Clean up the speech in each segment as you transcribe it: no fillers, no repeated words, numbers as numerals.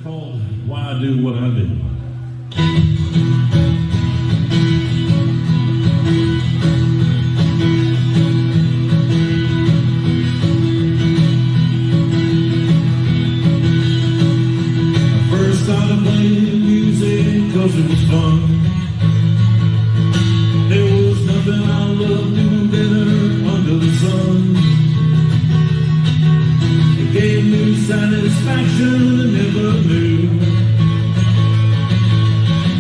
called Why I Do What I Do. I first started playing music 'cause it was fun. There was nothing I loved doing better under the sun. It gave me satisfaction I never knew.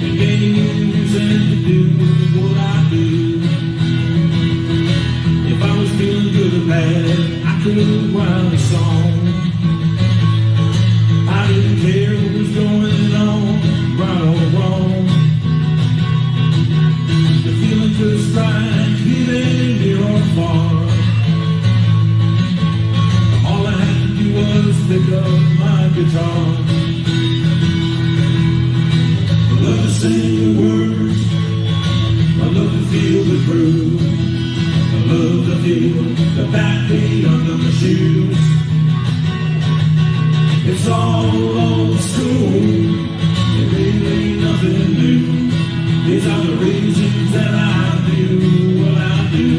It gave me reason to do what I do. If I was feeling good or bad, I could write a song. I didn't care what was going on, right or wrong. The feeling could strike even near or far. All I had to do was pick up my guitar. I love to sing the words, I love to feel the groove, I love to feel the backbeat under my shoes. It's all old school, it really ain't nothing new. These are the reasons that I do what I do.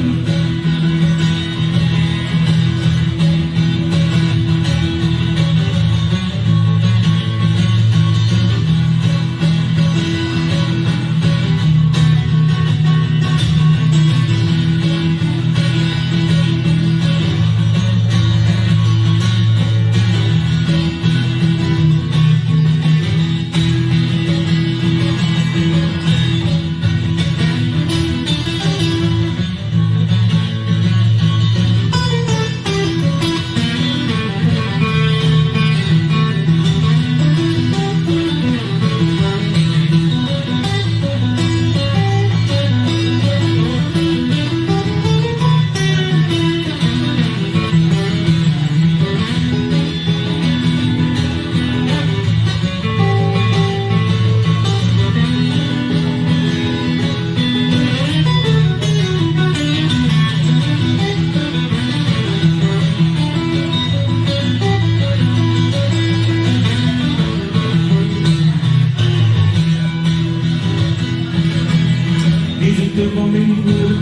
Music for me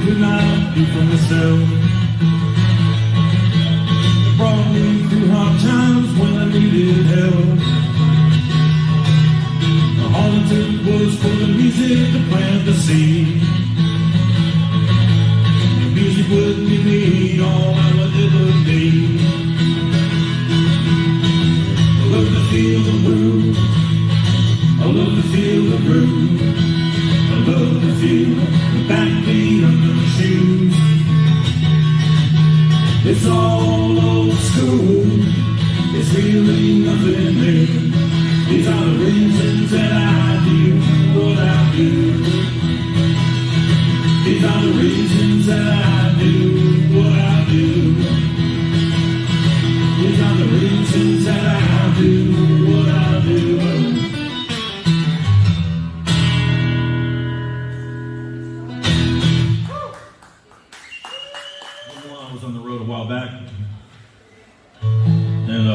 could not do for myself. It brought me through hard times when I needed help. All it took was for the music to plant the seed. The music would give me all I would ever need. I love to feel the groove, I love to feel the groove, I love to feel the backbeat under my shoes. It's all old school, it's really nothing new. These are the reasons that I do what I do. These are the reasons that I do what I do. These are the reasons that I do what I do. I was on the road a while back and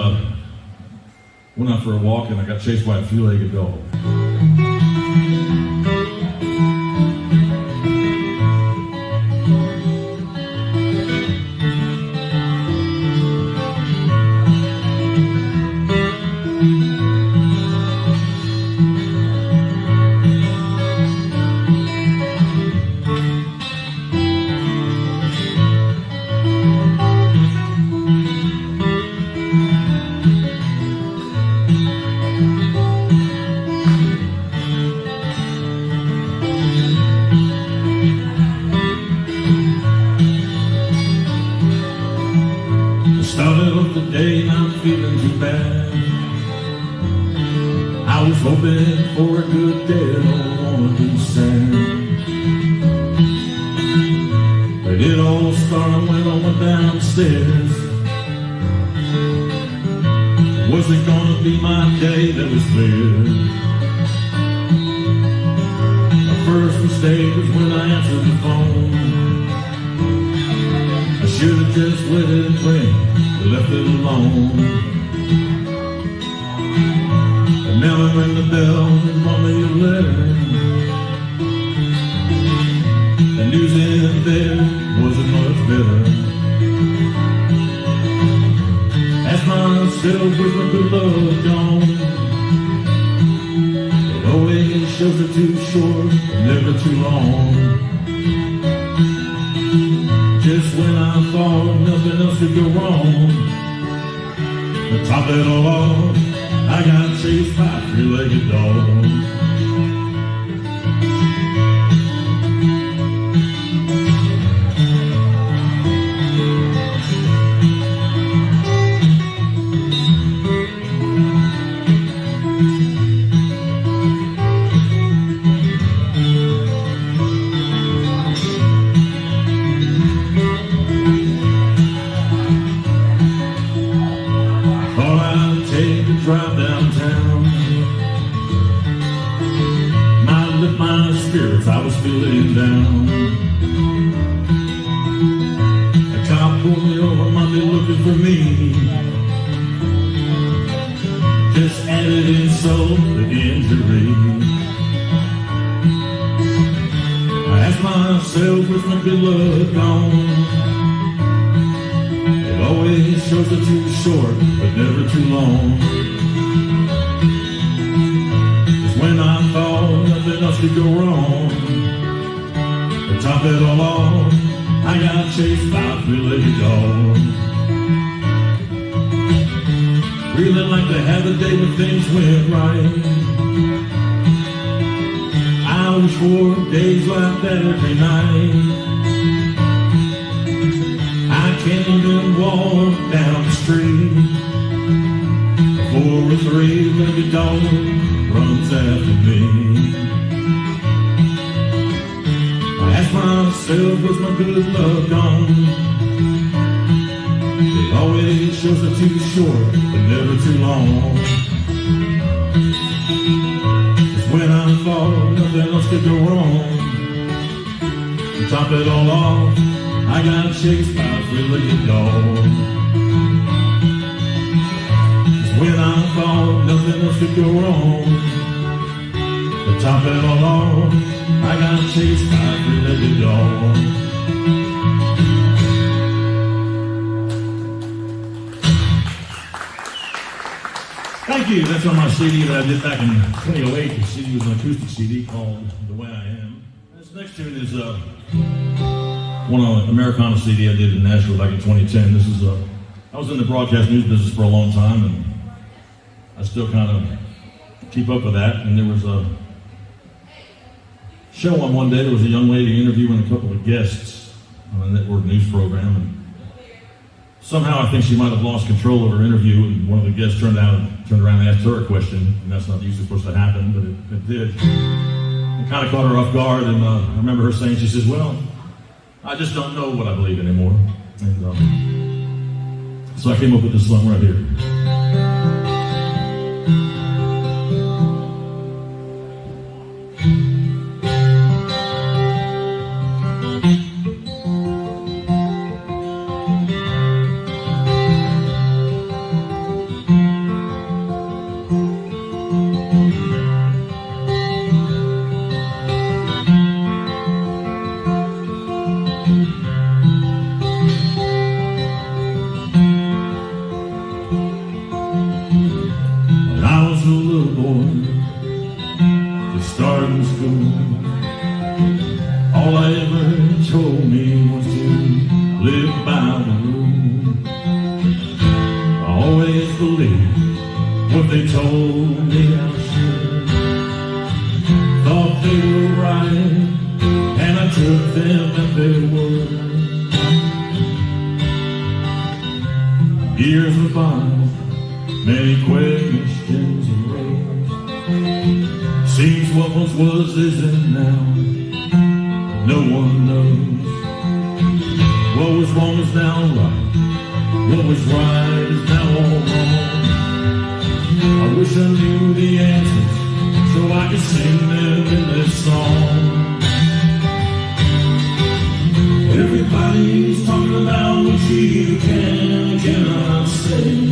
went out for a walk and I got chased by a three-legged dog. Started off the day not feeling too bad. I was hoping for a good day, don't wanna be sad. But it all started when I went downstairs. Wasn't gonna be my day, that was clear. My first mistake was when I answered the phone. I should have just let it ring, left it alone. Never ring the bell and wrote me a letter. The news in there wasn't much better. Asked myself, where's my good love gone? It always shows it too short, never too long. Just when I thought nothing else could go wrong, to top it all off, I got chased by a three-legged dog. Drive downtown, might lift my spirits, I was feeling down. A cop pulled me over, might be looking for me. Just added insult to injury. I asked myself, where's my good luck gone? It always shows it too short, but never too long. When I thought nothing else could go wrong, to top it all off, I got chased by a three-legged dog. Really like to have a day when things went right. I wish for days like that every night. I can't even walk down the street before a three-legged dog runs after me. I ask myself, where's my good love gone? It always shows it too short, but never too long. Just when I thought nothing else could go wrong, to top it all off, I got chased by a three-legged dog. When I thought nothing else could go wrong, to top it all off, I got chased by a three-legged dog. Thank you. That's on my CD that I did back in 2008. The CD was an acoustic CD called The Way I Am. This next tune is one on an Americana CD I did in Nashville back in 2010. This is I was in the broadcast news business for a long time, and I still kind of keep up with that. And there was a show on one day, there was a young lady interviewing a couple of guests on a network news program. And somehow I think she might have lost control of her interview, and one of the guests turned around and asked her a question. And that's not usually supposed to happen, but it did. It kind of caught her off guard. And I remember her saying, she says, well, I just don't know what I believe anymore. And so I came up with this song right here. Starting school, all I ever told me was to live by the rule. I always believed what they told me I should. Thought they were right, and I took them at their word. Years went by, many questions arose. Seems what once was isn't now. No one knows. What was wrong is now right. What was right is now all wrong. I wish I knew the answers so I could sing them in this song. Everybody's talking about what you can and cannot say.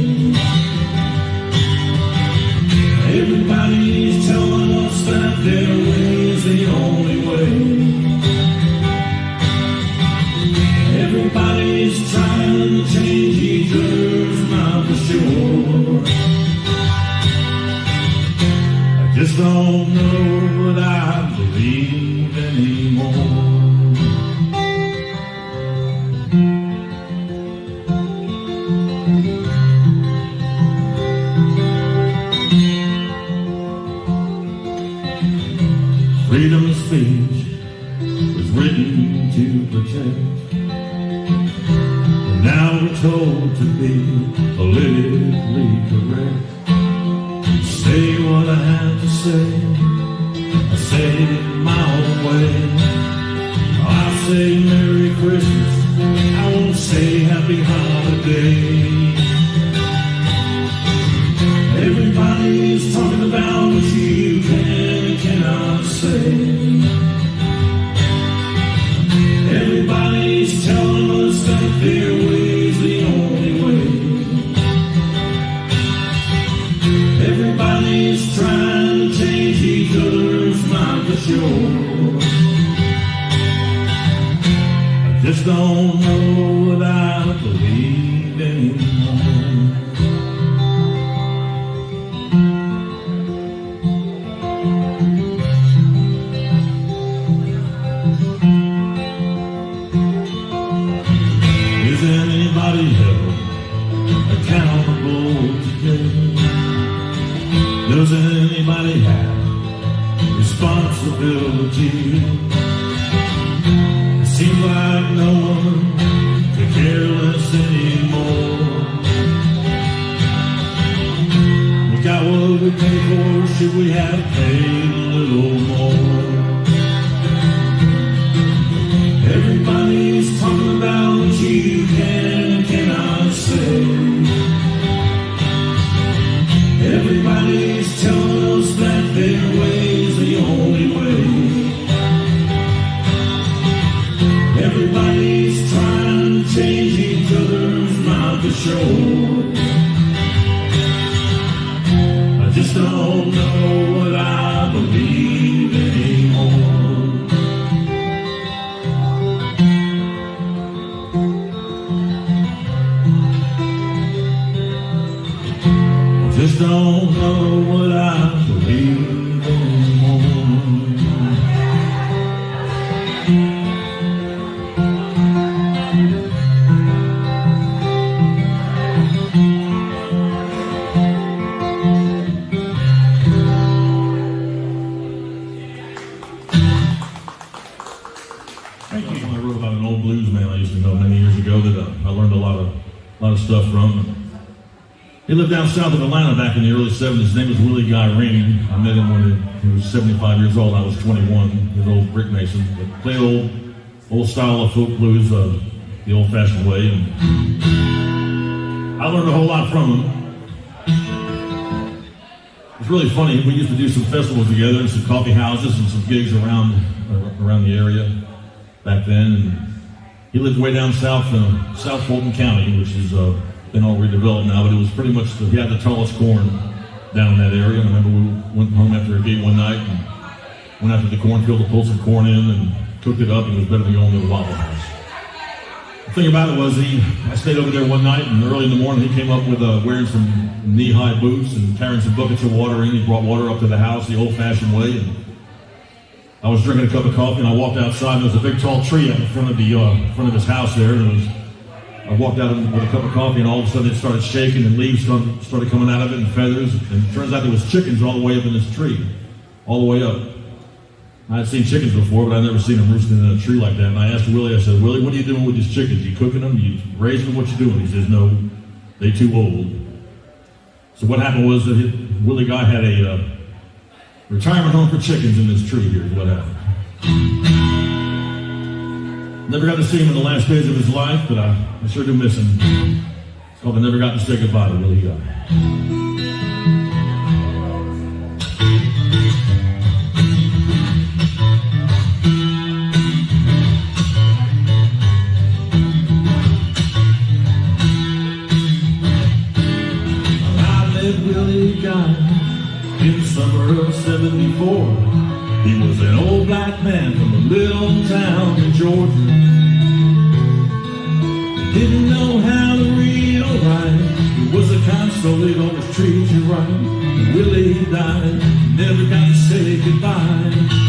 Everybody's telling us that their way is the only way. Everybody's trying to change each other's mind for sure. I just don't know what I believe anymore. Freedom of speech was written to protect, and now we're told to be politically correct. Say what I have to say, I say it my own way. I say Merry Christmas, I won't say Happy Holiday. Everybody's talking about what you can and cannot say. Everybody's telling us that their way's the only way. Everybody's trying to change each other's mind for sure. I just don't know what I believe anymore. Is anybody held accountable today? Does anybody have responsibility? It seems like no one could care less anymore. We got what we pay for, should we have paid a little more? Everybody's talking about what you can and cannot say. Everybody's telling us that their way's the only way. Everybody's trying to change each other's mind for sure. I just don't know what I believe anymore. Just don't know what I believe anymore. Thank you. I wrote about an old blues man I used to know many years ago that I learned a lot of stuff from. He lived down south of Atlanta back in the early 70s. His name was Willie Guy Ring. I met him when he was 75 years old. I was 21. He was an old brick mason. But played old style of folk blues, the old-fashioned way. And I learned a whole lot from him. It was really funny. We used to do some festivals together and some coffee houses and some gigs around the area back then. And he lived way down south, South Fulton County, which is been all redeveloped now, but it was pretty much, he had the tallest corn down in that area. And I remember we went home after a gig one night and went out to the cornfield to pull some corn in and cooked it up, and it was better than going to the Waffle House. The thing about it was I stayed over there one night, and early in the morning he came up with wearing some knee-high boots and carrying some buckets of water in. He brought water up to the house the old-fashioned way, and I was drinking a cup of coffee, and I walked outside, and there was a big tall tree out in front of his house there, and I walked out with a cup of coffee, and all of a sudden it started shaking, and leaves started coming out of it, and feathers. And it turns out there was chickens all the way up in this tree, all the way up. I had seen chickens before, but I'd never seen them roosting in a tree like that. And I asked Willie, I said, Willie, what are you doing with these chickens? You cooking them? You raising them? What you doing? He says, no, they too old. So what happened was that Willie Guy had a retirement home for chickens in this tree here is what happened. Never got to see him in the last days of his life, but I sure do miss him. It's called I Never Got to Say Goodbye to Willie Guy. Willie Guy in summer of '74. He was an old black man from a little town in Georgia. He didn't know how to read or write. He was the kind soul they'd always treat you right. And Willie died, never got to say goodbye.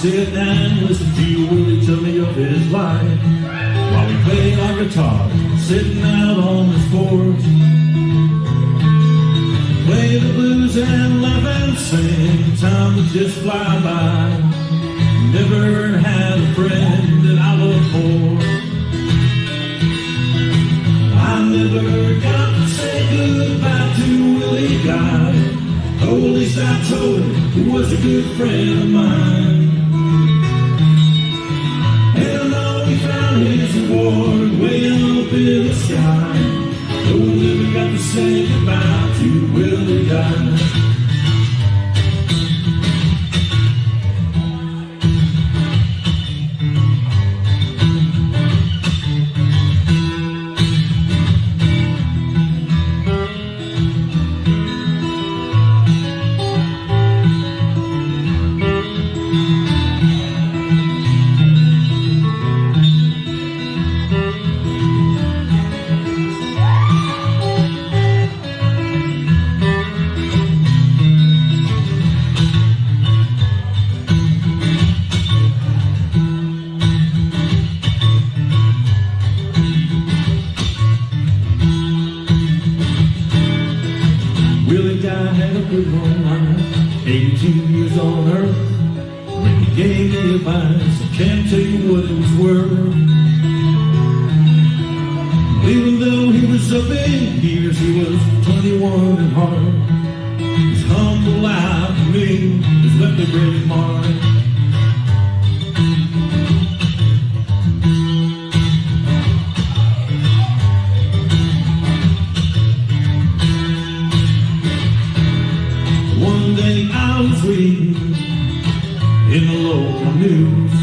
Sit down and listen to Willie tell me of his life while we played our guitar, sitting out on his porch. Play the blues and laugh and sing, time would just fly by. Never had a friend that I loved more. I never got to say goodbye to Willie Guy. Oh, at least I told him he was a good friend of mine. His reward way up in the sky. No one ever got to say goodbye to Willie Guy. Willie Guy had a good long life, 82 years on earth. When he gave me advice, I can't tell you what it was worth. Even though he was up in years, he was 21 at heart. His humble life for me has left a great mark. I was reading in the local news.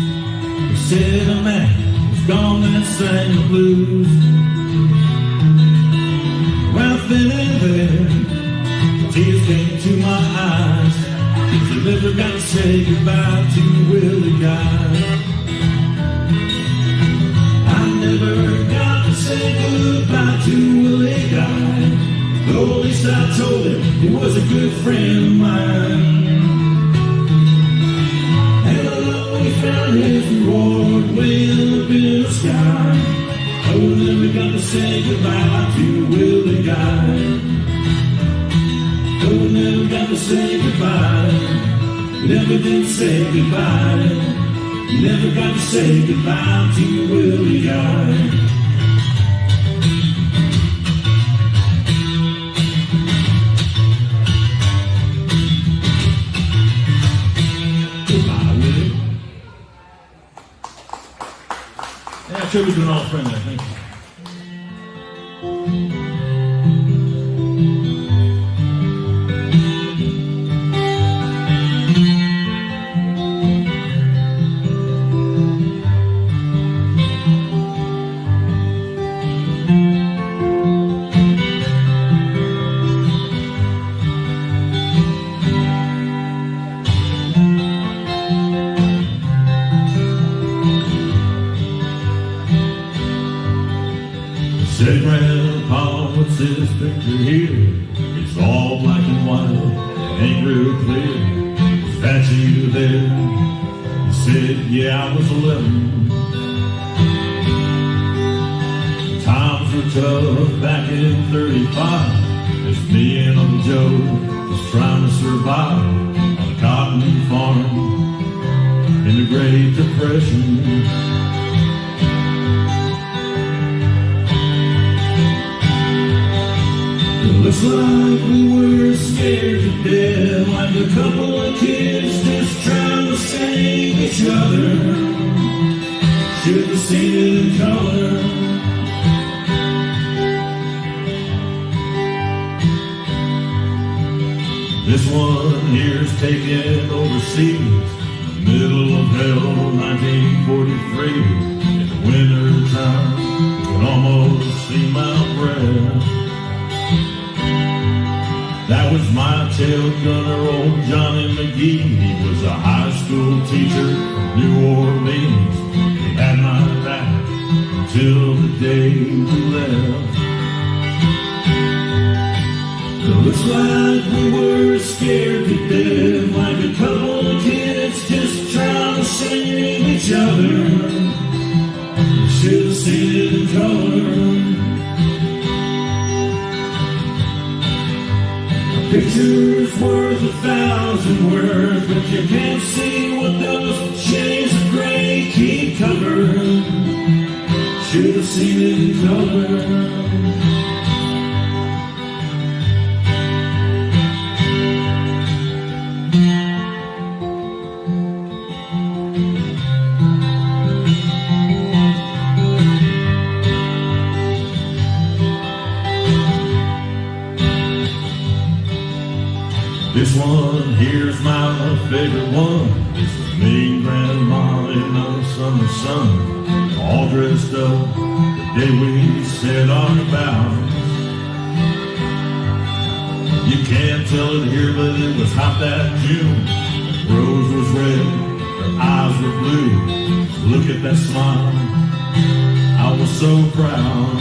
They said a man was gone that sang the blues. Right then and there, tears came to my eyes, 'cause I never got to say goodbye to Willie Guy. I never got to say goodbye to Willie Guy. Though at least I told him he was a good friend of mine. And I know he found his reward way up in the sky. Oh, never got to say goodbye to Willie Guy. Oh, never got to say goodbye. Never did say goodbye. Never got to say goodbye to Willie Guy. Yeah, tribute to an old friend there. Thank you. Said, Grandpa, what's this picture here? It's all black and white, ain't real clear. Is that you there? He said, yeah, I was 11. Times were tough back in 35. It's me and Uncle Joe just trying to survive on a cotton farm in the Great Depression. Looks like we were scared to death, like a couple of kids just trying to save each other. Should have seen it in color. This one here's taken overseas. middle of hell, 1943, in the winter time, you can almost see my breath. That was my tail gunner, old Johnny McGee. He was a high school teacher from New Orleans. He had my back until the day we left. It looks like we were scared to death, like a couple of kids just trying to save each other. You should have seen it in color. A picture's worth 1,000 words, but you can't see what those shades of gray keep covered. Should have seen it in color. This one here's my favorite one. This is me and Grandma in the summer sun, all dressed up the day we said our vows. You can't tell it here, but it was hot that June. Rose was red, her eyes were blue. Look at that smile, I was so proud.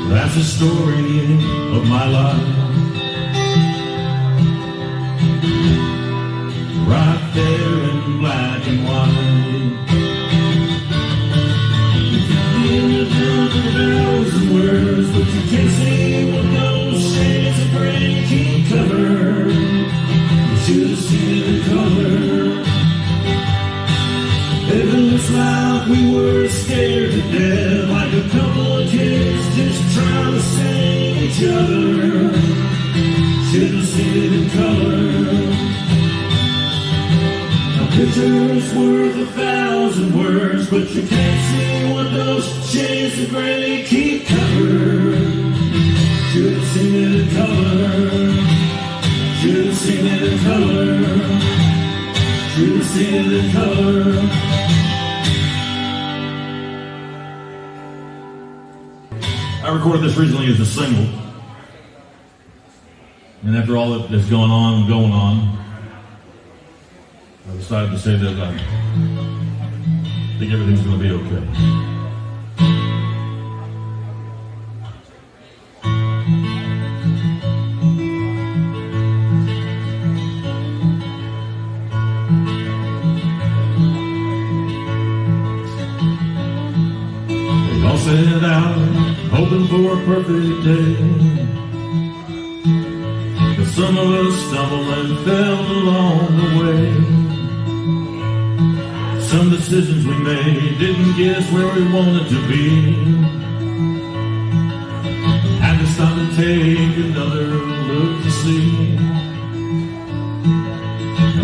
That's the story of my life, right there in black and white. You can hear the 1,000 words, but you can't see what those shades of gray keep covered. You should have seen it in color. It looks like we were scared to death, like a couple of kids just trying to save each other. Should have seen it in color. A picture's worth 1,000 words, but you can't see what those shades of gray keep covered. Should have seen it in color. Should have seen it in color. Should have seen it in color. I recorded this recently as a single, and after all that is going on, I decided to say that I think everything's going to be okay. We all set out hoping for a perfect day, but some of us stumbled and fell along the way. Some decisions we made didn't get us where we wanted to be. Had to stop and take another look to see.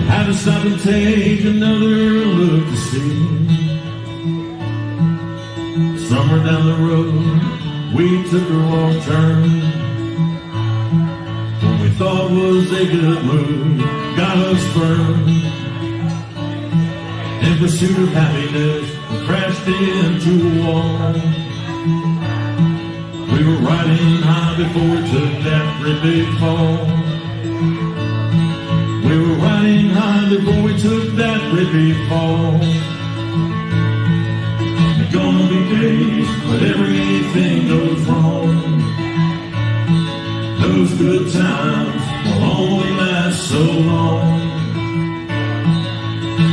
Had to stop and take another look to see. Somewhere down the road we took a wrong turn. What we thought was a good move got us burned. In pursuit of happiness, we crashed into a wall. We were riding high before we took that great big fall. We were riding high before we took that great big fall. There's gonna be days when everything goes wrong. Those good times will only last so long.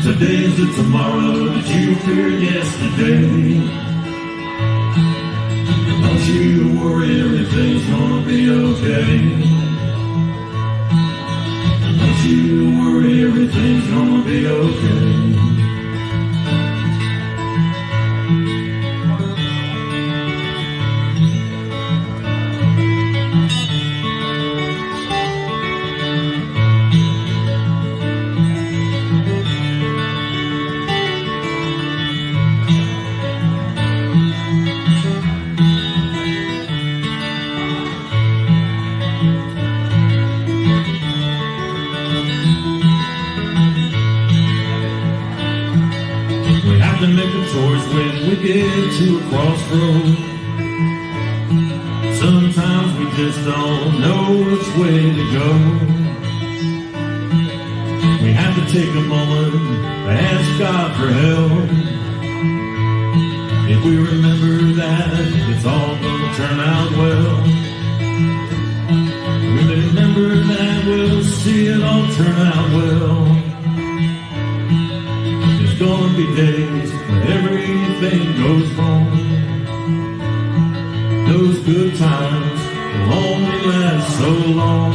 Today's the tomorrow that you feared yesterday. Don't you worry, everything's gonna be okay. Don't you worry, everything's gonna be okay. choice when we get to a crossroad. Sometimes we just don't know which way to go. We have to take a moment to ask God for help. If we remember that it's all gonna turn out well, we remember that we'll see it all turn out well. There's gonna be days when everything goes wrong. Those good times will only last so long.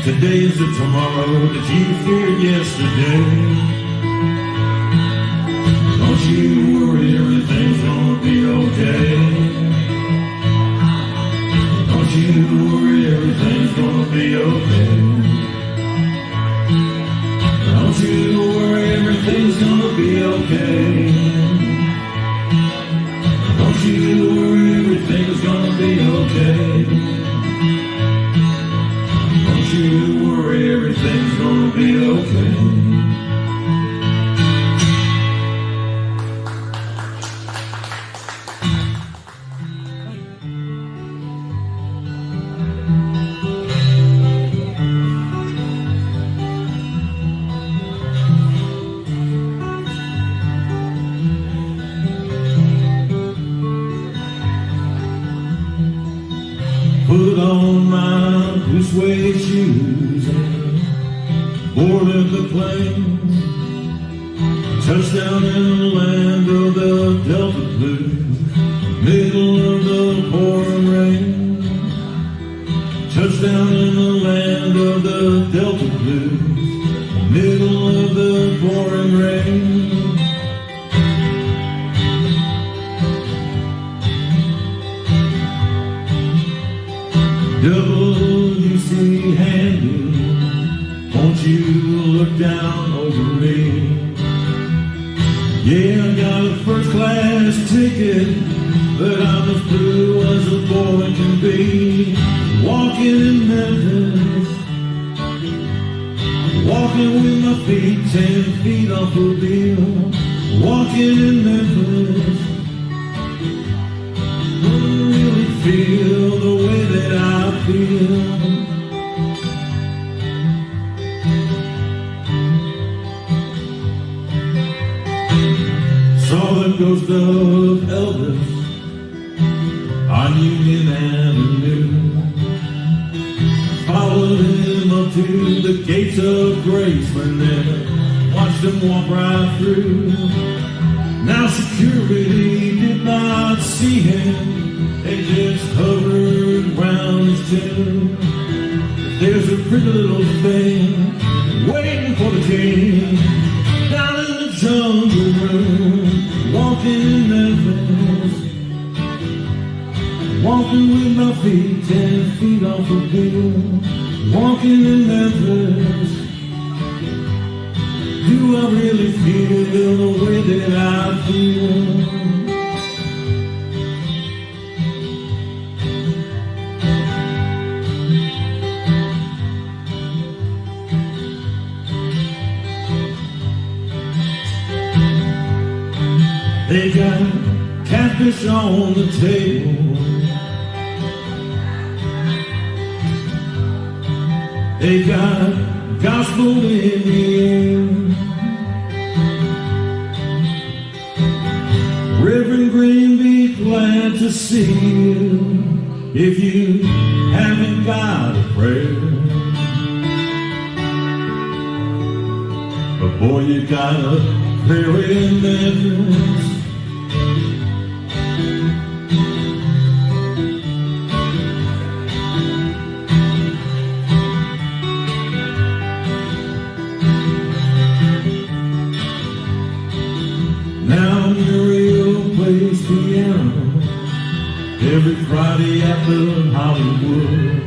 Today is the tomorrow that you feared yesterday. Don't you worry, everything's gonna be okay. Don't you worry, everything's gonna be okay. Don't you worry, everything's gonna be okay. Don't you worry, everything's gonna be okay. Don't you worry, everything's gonna be okay. Put on my blue suede shoes and boarded the plane. Touchdown in the land of the Delta Blues, middle of the pouring rain. Touchdown in the land of the Delta Blues, middle of the pouring rain. W.C. Handy, won't you look down over me? Yeah, I got a first class ticket, but I'm as blue as a boy can be. Walking in Memphis, walking with my feet 10 feet off the wheel. Walking in Memphis, don't really feel the way that I feel. Saw the ghost of Elvis on Union Avenue. Followed him up to the gates of Graceland, watched him walk right through. Now security did not see him, they just hovered round his tomb. There's a pretty little thing waiting for the king down in the jungle room. Walking in Memphis, walking with my feet 10 feet off the wheel. Walking in Memphis, do I really feel the way that I feel? They got catfish on the table, they got gospel in the air. Reverend Green, be glad to see you if you haven't got a prayer. But boy, you got a prayer in Memphis. Now Muriel plays piano every Friday after Hollywood.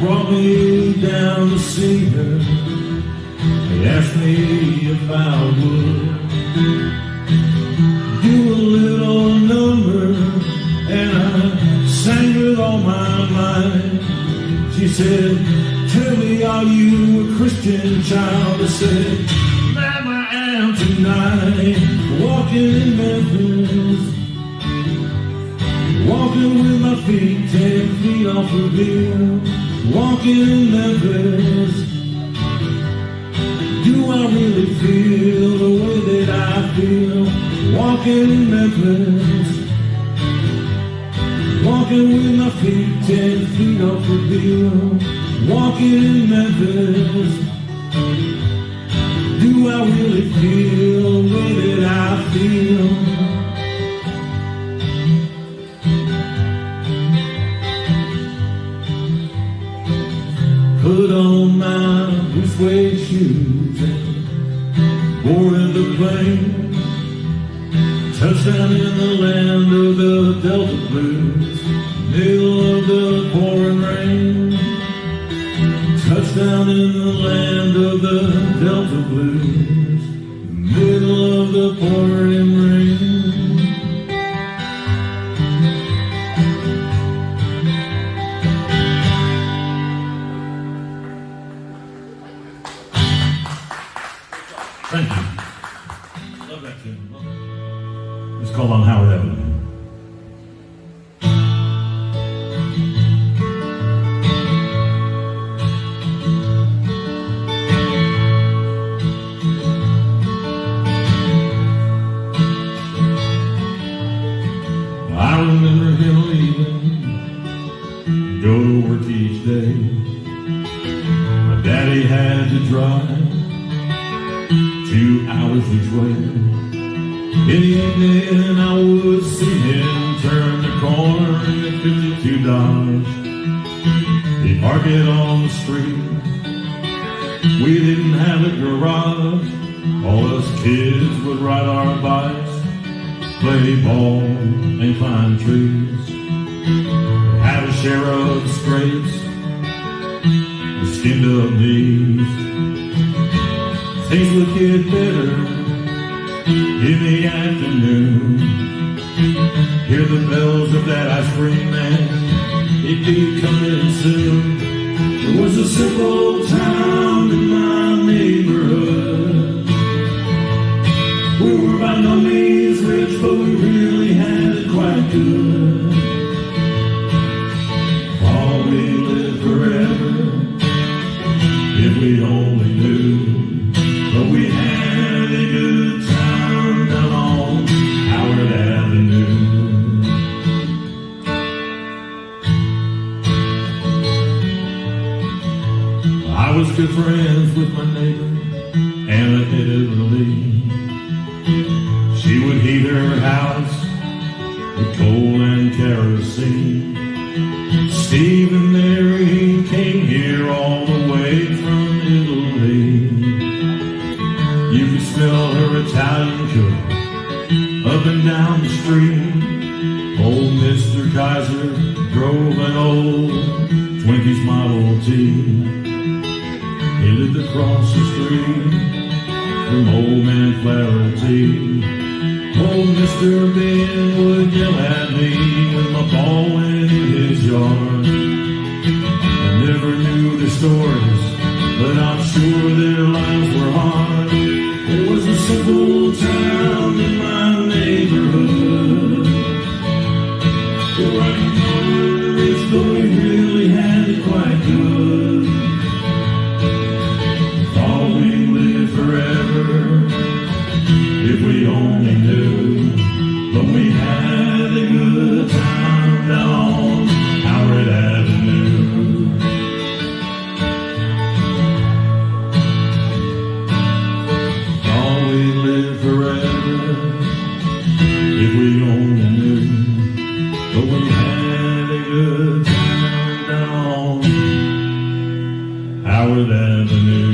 Brought me down to see her. They asked me if I would do a little number, and I sang with all my might. She said, "Tell me, are you a Christian child?" I said, "Ma'am, I am tonight, walking in Memphis, walking with my feet 10 feet off the bill, walking in Memphis. Do I really feel the way that I feel, walking in Memphis, walking with my feet 10 feet off the bill, walking in Memphis. Do I really feel the way that I feel? Put on my blue suede shoes and boarded the plane. Touchdown in the land of the Delta Blues, middle of the pouring rain. Touchdown in the land of the Delta Blues, middle of the pouring rain. Thank you. Love that tune. It's called On Howard Avenue. I remember him leaving, go to work each day. My daddy had to drive 2 hours each way. In the evening I would see him turn the corner and get $52. He'd park it on the street. We didn't have a garage. All us kids would ride our bikes, play ball and climb trees. Have a share of scrapes, the skinned up knees. Things would get better in the afternoon. Hear the bells of that ice cream man, it'd be coming soon. It was a simple town in my neighborhood. We were by no means rich, but we really had it quite good. Oh, we lived forever, if we only knew. But we had a good time down on Howard Avenue. I was good friends with my neighbor, Anna Italy. She would heat her house with coal and kerosene. Steve and Mary came here all the way from Italy. You could smell her Italian cook up and down the street. Old Mr. Kaiser drove an old Twinkies Model T. He lived across the street from Old Man Flaherty. Old Mr. Ben would yell at me when my ball went in his yard. I never knew their stories, but I'm sure their lives were hard. It was a simple town in my neighborhood. We weren't rich, but we really had it quite good. Thought we'd live forever, if we only knew. But we had a good time down on Howard Avenue. Forever, if we only knew. But we had a good time down Howard Avenue.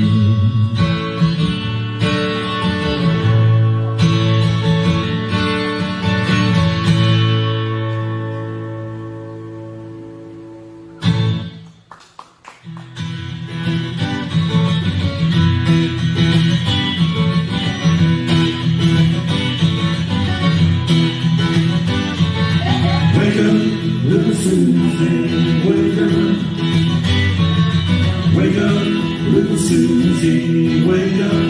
Little Susie, wake up. Wake up, little Susie, wake up.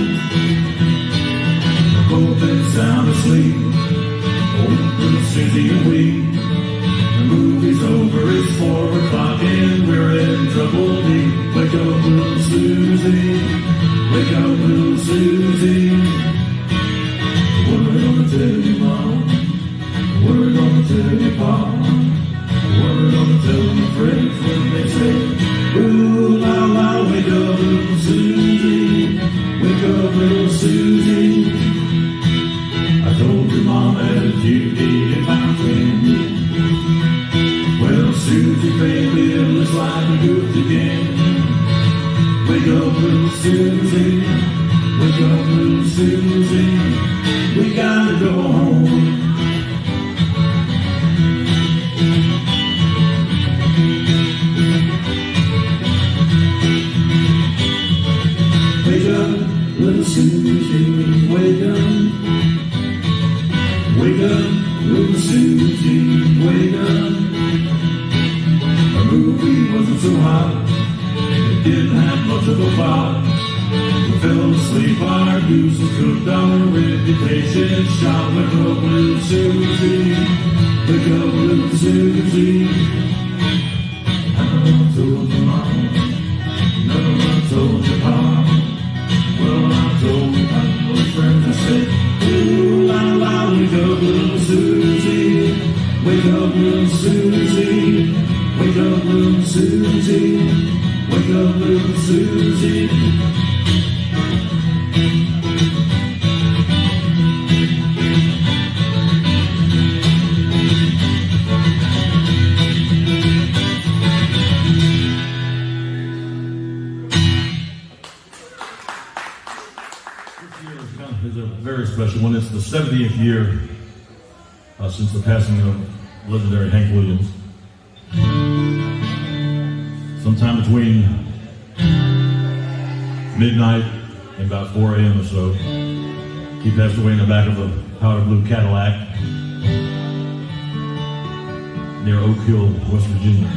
do it again. Wake up, little Susie. Wake up, little Susie. We gotta go home. Wake up, little Susie. Wake up. Wake up, little Susie. Wake up. Our movie wasn't so hot. It didn't have much of a plot. We fell asleep, our goose was cooked, our reputation shot. Wake up, little Susie. Wake up, little Susie. I told your mom. No, I told your pop. Well, I told my little friends, I said, ooh, la, la, wake up, little Susie. Wake up, little Susie. Wake up, little Susie. Wake up, little Susie. Is a very special one. It's the 70th year since the passing of legendary Hank Williams. Sometime between midnight and about 4 a.m. or so, he passed away in the back of a powder blue Cadillac near Oak Hill, West Virginia.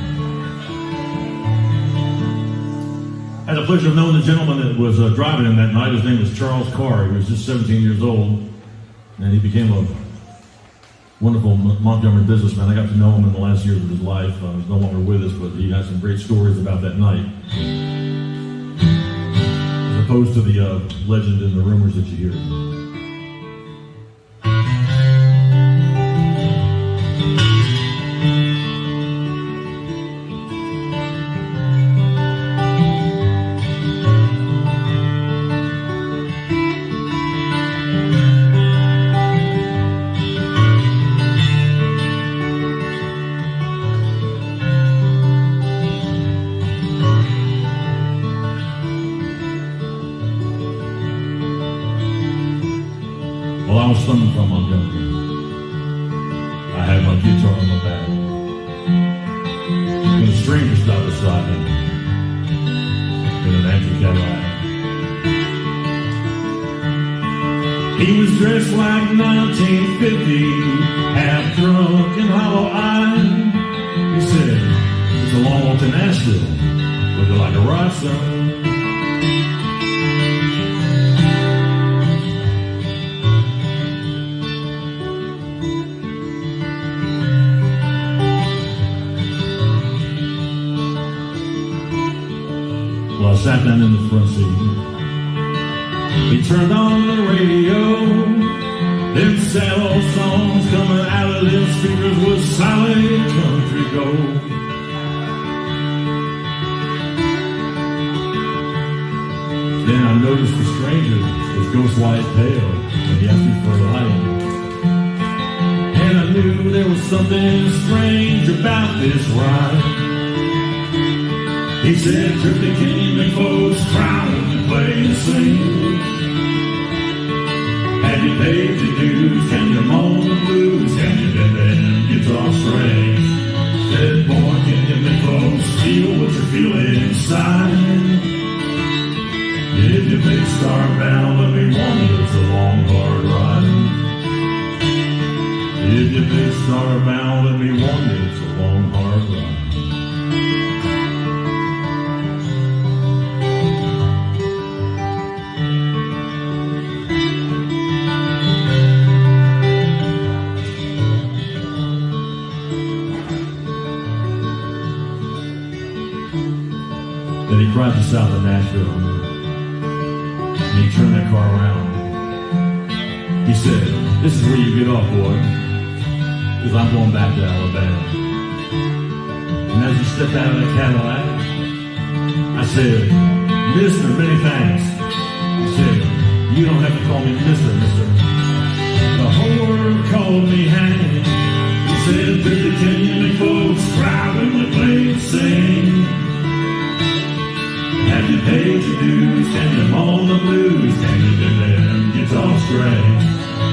I had the pleasure of knowing the gentleman that was driving him that night. His name was Charles Carr. He was just 17 years old, and he became a wonderful Montgomery businessman. I got to know him in the last years of his life. He's no longer with us, but he has some great stories about that night, as opposed to the legend and the rumors that you hear. Well, I was coming from Montgomery. I had my guitar on my back. When a stranger stopped beside me in an empty Cadillac. He was dressed like 1950, half drunk and hollow-eyed. He said, "It's a long walk to Nashville. Would you like a ride, son?" Well, I sat down in the front seat. He turned on the radio. Them sad old songs coming out of them speakers was solid country gold. Then I noticed the stranger was ghost white pale when he asked me for a light. And I knew there was something strange about this ride. He said, "Drifting came and folks crowded to play and sing. Have you paid your dues? Can you moan the blues? Can you bend them guitar strings?" Said, "Boy, can you make folks feel what you feel inside? If you big star bound, let me warn you, it's a long, hard ride. If you big star bound, let me warn you, it's a long, hard ride." Then he cried to south of Nashville, and he turned that car around. He said, "This is where you get off, boy, because I'm going back to Alabama." And as he stepped out of that Cadillac, I said, "Mister, many thanks." He said, "You don't have to call me Mister. The whole world called me Hank." He said, "Can you make folks cry when we play and sing? pay your dues? Can you moan the blues? Can you do them guitar strings?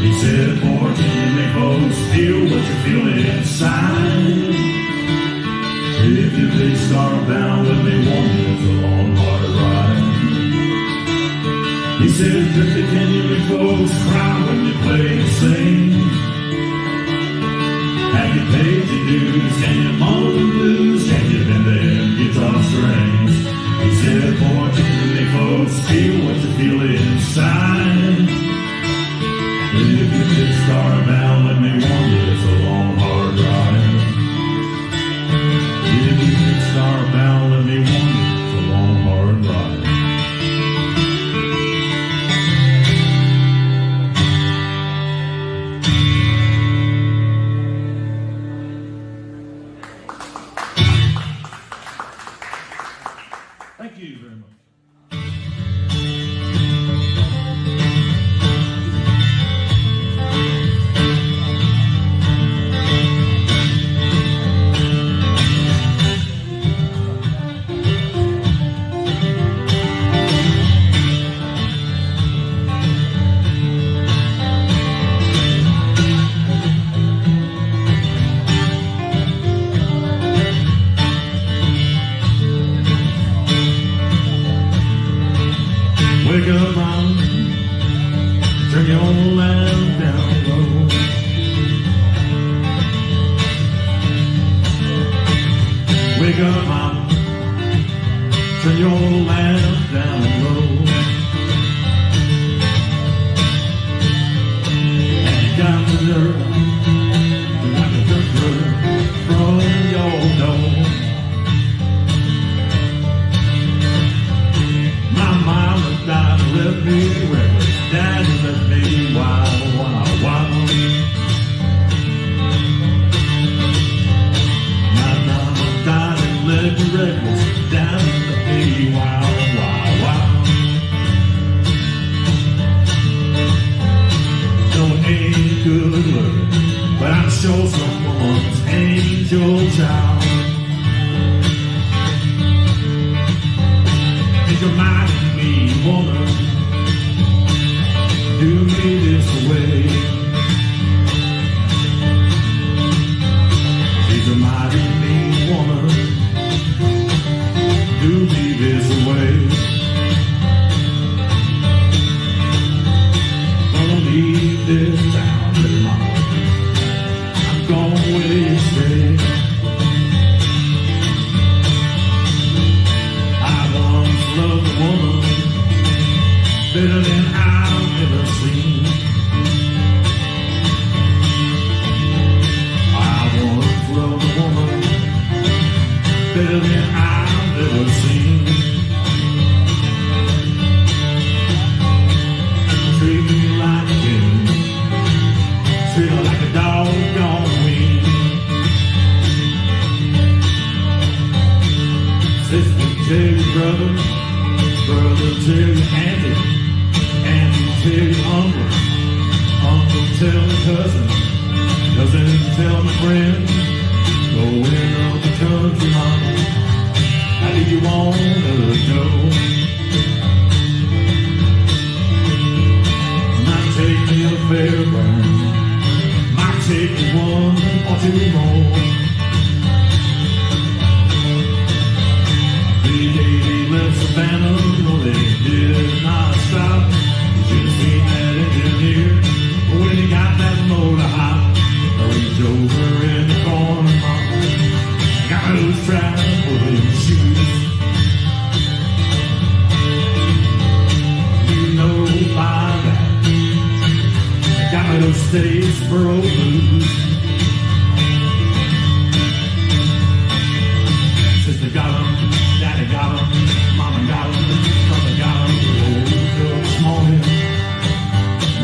He said, boy, can you make folks feel what you feel inside? If you big star bound, let me warn you, it's a long, hard ride. He said, Drifty, can you make folks cry when you play and sing? Have you paid your dues? Can you moan the blues? Can you bend them guitar strings? He said, boy, can you make folks feel what you feel inside? If you big star bound, let me warn you, it's a long, hard ride. If you big star bound, let me warn you, it's a long, hard ride. Thank you very much. Wake up, mom, turn your lamp down low. Wake up, mom, turn your lamp down low. And you got the nerve, you got the dirt from your door. My mama died, left me reckless. Daddy left me wild, wild, wild. My mama died and left me reckless. Daddy left me wild, wild, wild. No, it ain't good looking, but I'm sure someone's angel child. Think of my woman, do me this way. She's a mighty mean woman, do me this way. Gonna leave this town tomorrow, I'm gonna wait and stay. I once loved a woman better than I've ever seen. I once loved a woman better than I've ever seen. Treat me like a king, treat her like a doggone queen. Sister, tell your brother, brother, tell your auntie, tell your uncle, uncle tell my cousin, cousin tell my friend, going up the country, mama, how do you wanna go? Might take me a fairground, might take me one or two more. B-80 left Savannah, no they did not stop. Should have seen that engineer when he got that motor hot. I reached over in the corner, mama, got those traveling shoes. You know by that, got me those Statesboro blues. Sister got 'em, daddy got 'em, mama got 'em, brother got 'em. Woke up this morning,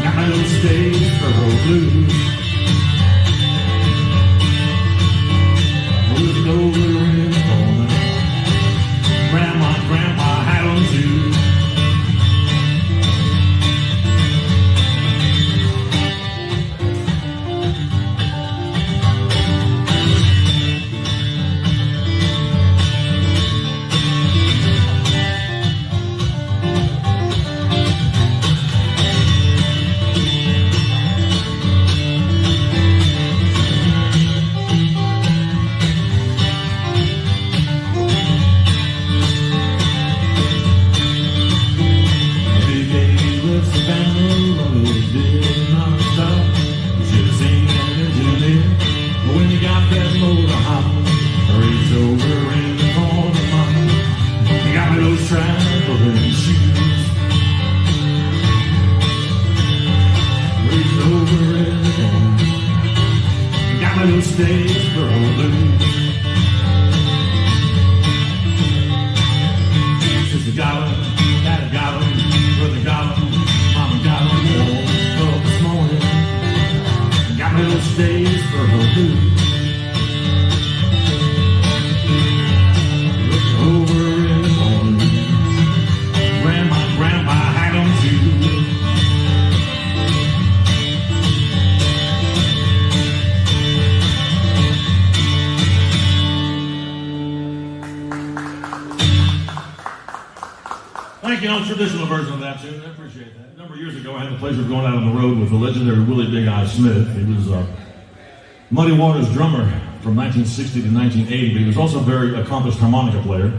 got my little Statesboro blues. Looking over in the corner, grandma and grandpa had 'em too. traveling shoes. Reached over in the morning, got my little Statesboro blues. Sister got 'em, Daddy got 'em, brother got 'em, Mama got 'em. Woke up this morning, got my little Statesboro blues. Over in the morning, grandpa had 'em too. Thank you. Traditional version of that tune. I appreciate that. A number of years ago, I had the pleasure of going out on the road with the legendary Willie Big Eye Smith. He was Muddy Waters drummer from 1960 to 1980, but he was also a very accomplished harmonica player.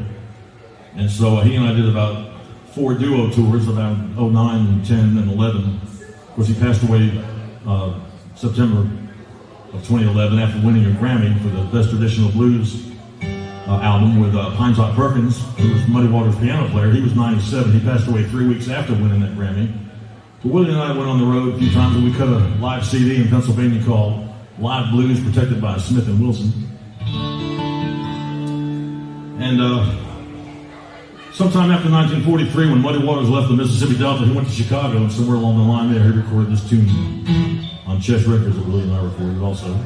And so he and I did about 4 duo tours around 09 and 10 and 11. Of course, he passed away September of 2011 after winning a Grammy for the Best Traditional Blues album with Pine Top Perkins, who was Muddy Waters' piano player. He was 97. He passed away 3 weeks after winning that Grammy. But Willie and I went on the road a few times, and we cut a live CD in Pennsylvania called Live Blues, protected by Smith & Wilson. And sometime after 1943, when Muddy Waters left the Mississippi Delta, he went to Chicago, and somewhere along the line there, he recorded this tune on Chess Records that Willie and I recorded also.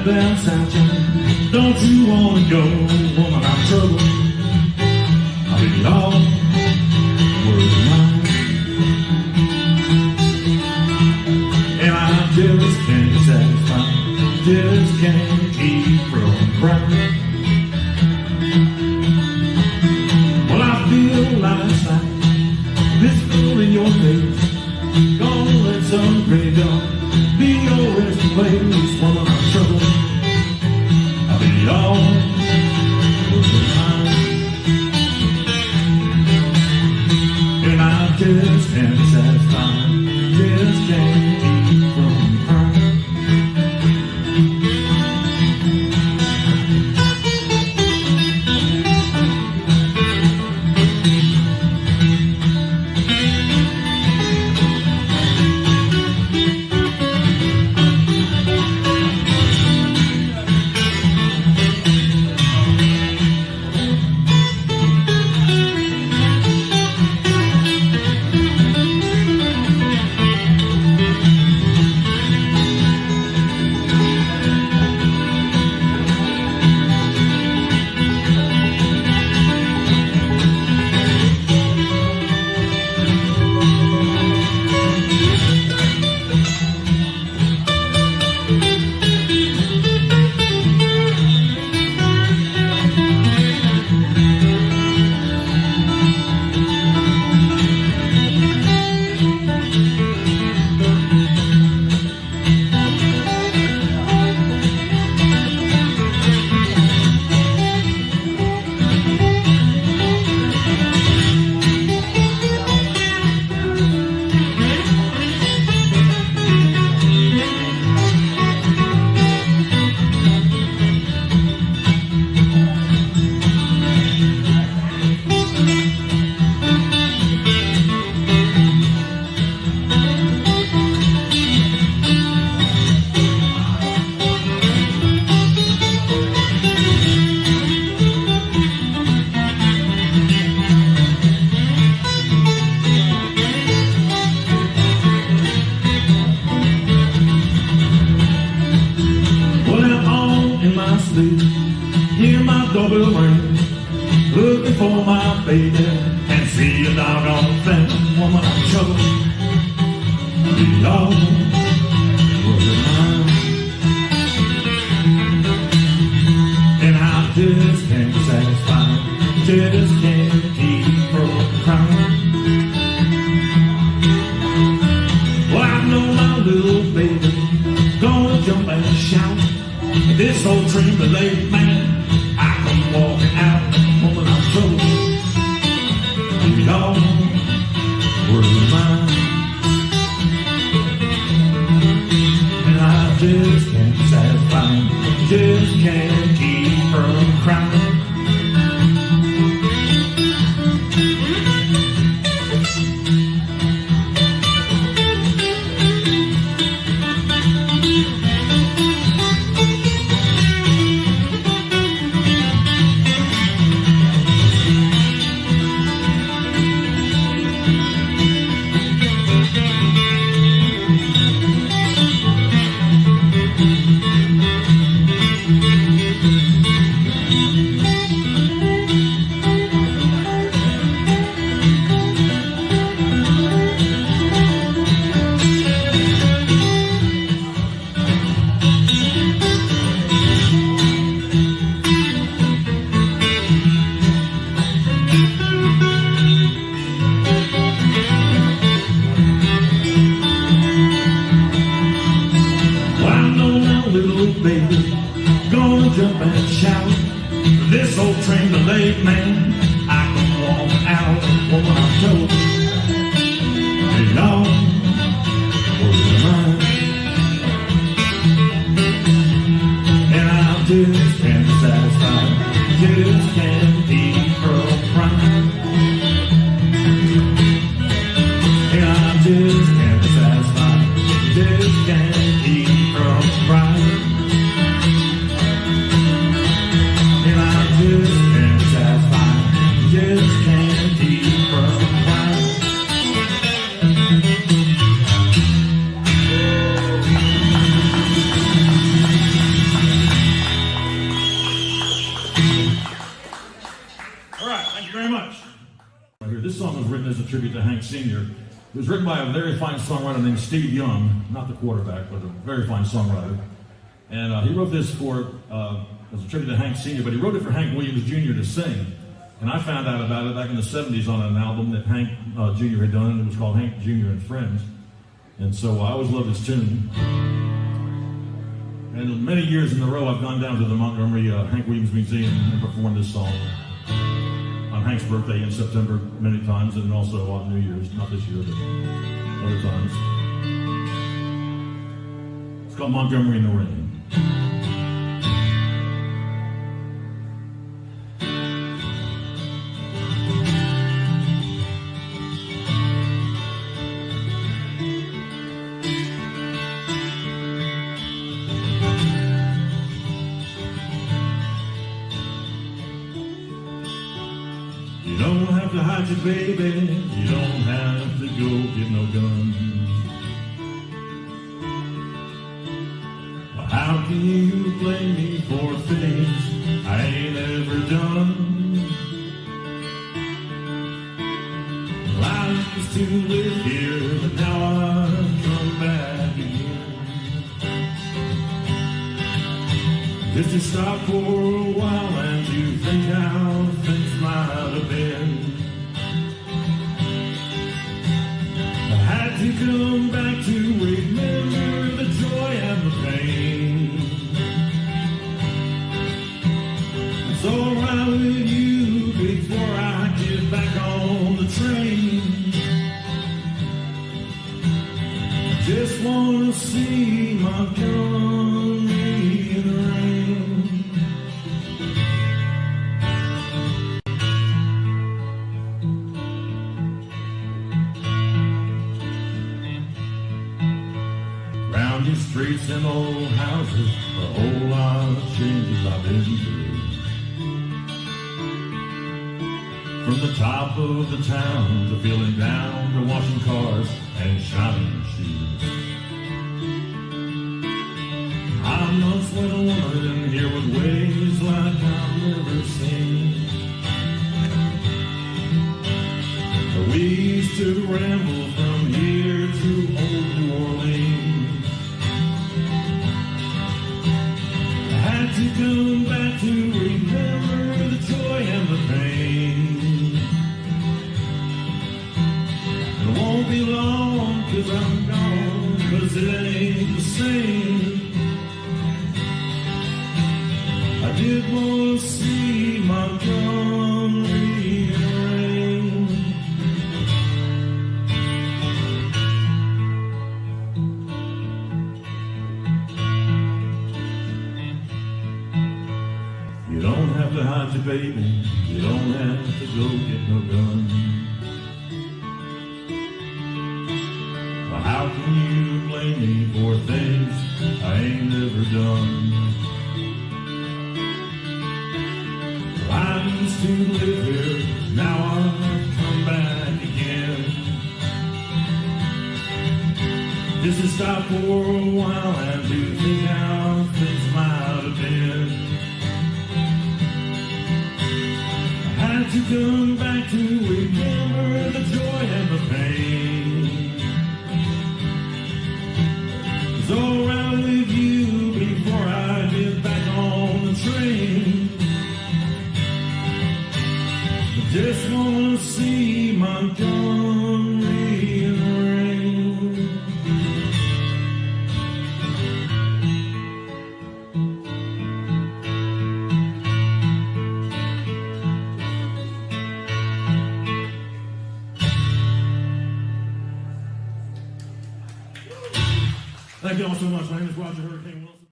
down south, don't you wanna go, woman, I'm trouble. I'll be all world of mine, and I just can't satisfy, just can't keep from crying. Well, I feel last night, this fool in your face, gonna let some graveyard be your resting place, woman, I'm trouble. I'll be all worth the time, and I just can't satisfy, just can't keep from crying. sleep, hear my doorbell ring, looking for my baby, and see a doggone thing. Woman, I'm trouble, be all working mine. And I just can't satisfy, just can't keep from crying. Well, I know my little baby gonna jump and shout. This old dream delayed man, I come walking out. Woman, I'm trouble, be all working mine. And I just can't satisfy, just can't keep from crying. Baby, gonna jump and shout. This old train delayed man, I can walk out. Woman, I'm told, hey, y'all, working mine. And I just can't satisfy, just can't keep from crying. And I just can't satisfy, just can't keep from crying. Just can't satisfy, just can't keep from crying. All right, thank you very much. This song was written as a tribute to Hank Sr. It was written by a very fine songwriter named Steve Young, not the quarterback, but a very fine songwriter. And he wrote this for as a tribute to Hank Sr., but he wrote it for Hank Williams Jr. to sing. And I found out about it back in the 70s on an album that Hank Jr. had done. It was called Hank Jr. and Friends. And so I always loved this tune. And many years in a row, I've gone down to the Montgomery Hank Williams Museum and performed this song on Hank's birthday in September many times, and also on New Year's, not this year, but other times. It's called Montgomery in the Rain. You don't have to hide your baby, you don't have to go get no gun. Well, how can you blame me for things I ain't ever done? Well, I used to live here, but now I've come back again. Just to stop for a while and to think how things might have been. I had to come back to remember the joy and the pain. It's alright with you before I get back on the train. I just wanna see Montgomery in the rain. Round these streets and old houses, a whole lot of changes I've been through. From the top of the town to feeling down to washing cars and shining shoes. I once went a woman and here was way ever seen. We used to ramble from here to old New Orleans. I had to come back to remember the joy and the pain. It won't be long 'cause I'm gone, 'cause it ain't the same. I did want to see Montgomery rain. You don't have to hide your baby, you don't have to go get no gun. But how can you blame me for things I ain't never done? I used to live here, now I've come back again. Just to stop for a while and to think how things might have been. I had to come back to remember the joy and the pain. It's all right with you before I get back on the train. Just wanna see Montgomery rain. Thank you all so much. My name is Roger Hurricane Wilson.